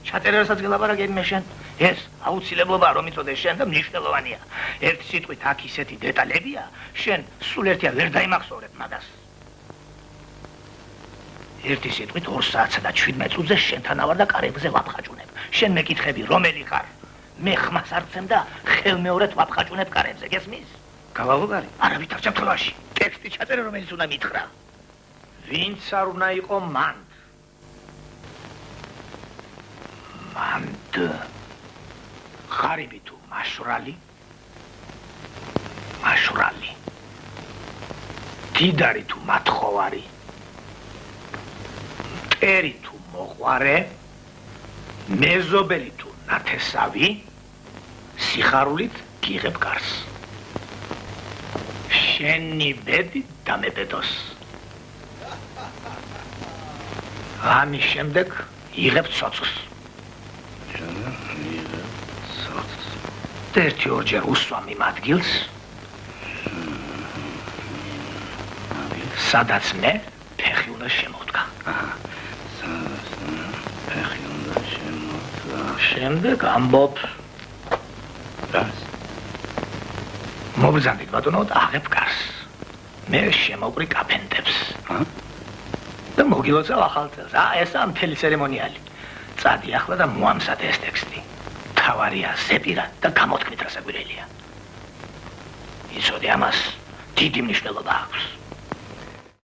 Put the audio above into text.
ჩაწერასაც გელაპარაკები მე შენ. ეს აუცილებლობაა რომ იწოდეს შენ და მნიშვნელოვანია. ერთი სიტყვით აქ ისეთი დეტალებია, შენ სულ ერთია ვერ დაიმახსოვრებ მაგას. ერთი სიტყვით 2 საათსა და 17 წუთზე შენთან ავარ და კარებზე ვაფხაჭუნებ. შენ მეკითხები რომელი ხარ? მე ხმას არცემ და ხელმეორედ ვაფხაჭუნებ კარებზე, გესმის? გავალოდარი? არა ვითარ შემთხვევაში. ტექსტი ჩაწერე რომელიც უნდა მითხრა. ვინც არ უნდა იყო მანდ. მანდ. ღარიბი თუ მაშვრალი? მაშვრალი. დიდარი თუ მათხოვარი? მტერი თუ მოყვარე? მეზობელი თუ ნათესავი? სიხარულით გიღებ გარს. შენი ბედი დამებედოს. ამის შემდეგ იღებ ცოცხს. ერთი ორჯერ უსვამ იმ ადგილს, სადაც მე ფეხი უნდა შემოვდგა. ფეხი უნდა შემოვდგა. შემდეგ ამბობ. რას? მობრძანდით ბატონო და აღებ გარს. მე შემოვყრი კაფენდებს. და მოგილოცავ ახალ წელს. ესაა მთელი ცერემონიალი. წადი ახლა და მოამზადე ეს ტექსტი. თავარია ზეპირა და გამოთქმით რა საგვირელია. იცოდი ამას დიდი მნიშვნელობა აქვს.